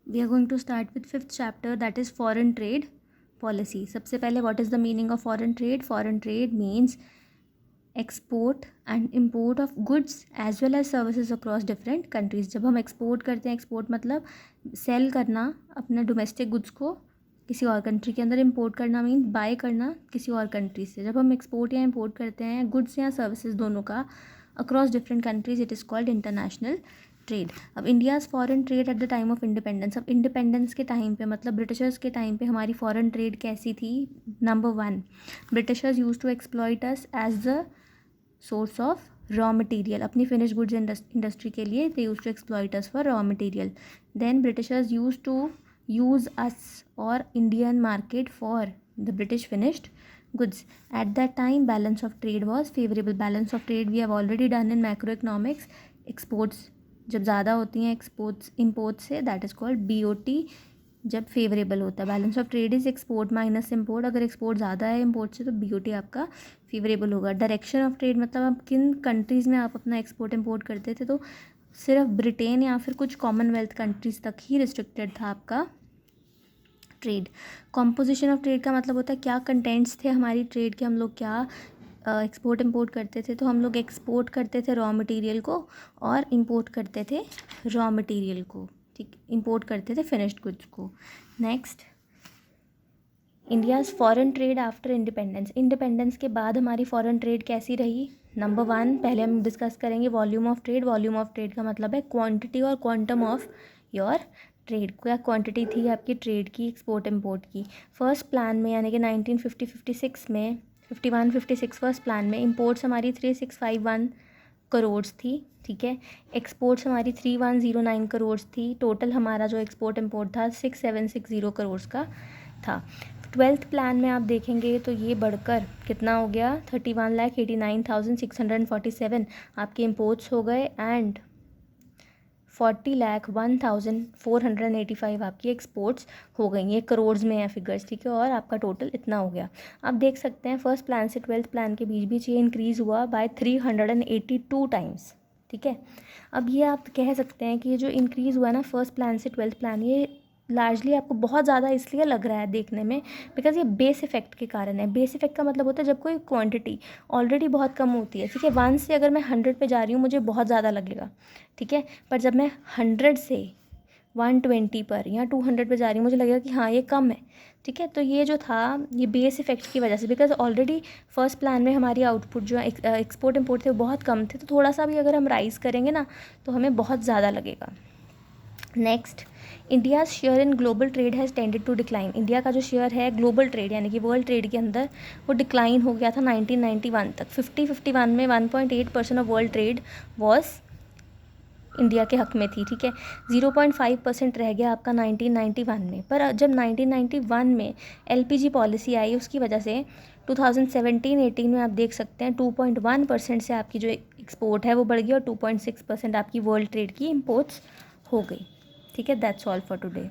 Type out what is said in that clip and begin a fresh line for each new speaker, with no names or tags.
We are going to start with 5th chapter, that is foreign trade policy. सबसे पहले what is the meaning of foreign trade? Foreign trade means export and import of goods as well as services across different countries. जब हम export करते हैं, export मतलब cell करना अपना domestic goods को किसी और कंट्री के अंदर, इम्पोर्ट करना मीन्स बाय करना किसी और कंट्री से. जब हम एक्सपोर्ट या इम्पोर्ट करते हैं गुड्स या सर्विसेज दोनों का across different countries, it is called international trade. अब India's foreign trade at the time of independence. अब इंडिपेंडेंस के टाइम पे मतलब ब्रिटिशर्स के टाइम पे हमारी फॉरेन ट्रेड कैसी थी? Number 1, Britishers use to exploit us as the source of raw material. अपनी फिनिश गुड्स इंडस्ट्री के लिए they use to exploit us for raw material. Then Britishers use to use us or Indian market for the British finished goods. At that time balance of trade was favorable. Balance of trade we have already done in macroeconomics. Exports जब ज़्यादा होती हैं exports imports से, that is called BOT. जब favourable होता है balance of trade is export minus import. अगर export ज़्यादा है इम्पोर्ट से तो BOT आपका फेवरेबल होगा. डायरेक्शन ऑफ ट्रेड मतलब आप किन कंट्रीज़ में आप अपना एक्सपोर्ट इम्पोर्ट करते थे, तो सिर्फ ब्रिटेन या फिर कुछ कॉमनवेल्थ कंट्रीज़ तक ही रिस्ट्रिक्टेड था आपका ट्रेड. कॉम्पोजिशन ऑफ ट्रेड का मतलब होता है क्या कंटेंट्स थे हमारी ट्रेड के, हम लोग क्या एक्सपोर्ट इम्पोर्ट करते थे. तो हम लोग एक्सपोर्ट करते थे रॉ मटेरियल को और इम्पोर्ट करते थे रॉ मटेरियल को, ठीक, इम्पोर्ट करते थे फिनिश्ड गुड्स को. Next, India's foreign trade after independence. Independence के बाद हमारी फॉरेन ट्रेड कैसी रही? नंबर 1 पहले हम डिस्कस करेंगे volume of trade. Volume of trade का मतलब है क्वांटिटी और क्वांटम ऑफ योर ट्रेड. क्या क्वांटिटी थी आपकी ट्रेड की एक्सपोर्ट इम्पोर्ट की? फर्स्ट प्लान में यानी कि 1950-56 में 51-56 फर्स्ट प्लान में इम्पोर्ट्स हमारी 3651 करोड़ थी, ठीक है. एक्सपोर्ट्स हमारी 3109 करोड़ थी. टोटल हमारा जो एक्सपोर्ट इम्पोर्ट था 6760 करोड़ का था. 12th प्लान में आप देखेंगे तो ये बढ़कर कितना हो गया? 31,89,647 आपके इम्पोर्ट्स हो गए एंड 40,01,485 आपकी एक्सपोर्ट्स हो गई. ये करोड़ में है फिगर्स, ठीक है. और आपका टोटल इतना हो गया. आप देख सकते हैं फर्स्ट प्लान से 12th प्लान के बीच बीच ये इंक्रीज़ हुआ बाय 382 टाइम्स, ठीक है. अब ये आप कह सकते हैं कि ये जो इंक्रीज़ हुआ ना फर्स्ट प्लान से 12th प्लान, ये लार्जली आपको बहुत ज़्यादा इसलिए लग रहा है देखने में बिकॉज ये बेस इफेक्ट के कारण है. बेस इफेक्ट का मतलब होता है जब कोई क्वांटिटी ऑलरेडी बहुत कम होती है, ठीक है. 1 से अगर मैं 100 पे जा रही हूँ मुझे बहुत ज़्यादा लगेगा, ठीक है. पर जब मैं 100 से 120 पर या 200 पे जा रही हूँ मुझे लगेगा कि हाँ ये कम है, ठीक है. तो ये जो था ये बेस इफेक्ट की वजह से, बिकॉज ऑलरेडी फर्स्ट प्लान में हमारी आउटपुट जो एक्सपोर्ट इम्पोर्ट थे वो बहुत कम थे, तो थोड़ा सा भी अगर हम राइज़ करेंगे ना तो हमें बहुत ज़्यादा लगेगा. Next, India's share in global trade has tended to decline. India का जो शेयर है ग्लोबल ट्रेड यानी कि वर्ल्ड ट्रेड के अंदर वो डिक्लाइन हो गया था 1991 तक. 51 में 1.8% of world trade was India के हक में थी, ठीक है. 0.5% रह गया आपका 1991 में. पर जब 1991 में LPG पॉलिसी आई उसकी वजह से 2017-18 में आप देख सकते हैं 2.1% से आपकी जो एक्सपोर्ट है वो बढ़ गई और 2.6% आपकी वर्ल्ड ट्रेड की इम्पोर्ट्स हो गई, ठीक है. That's all for today.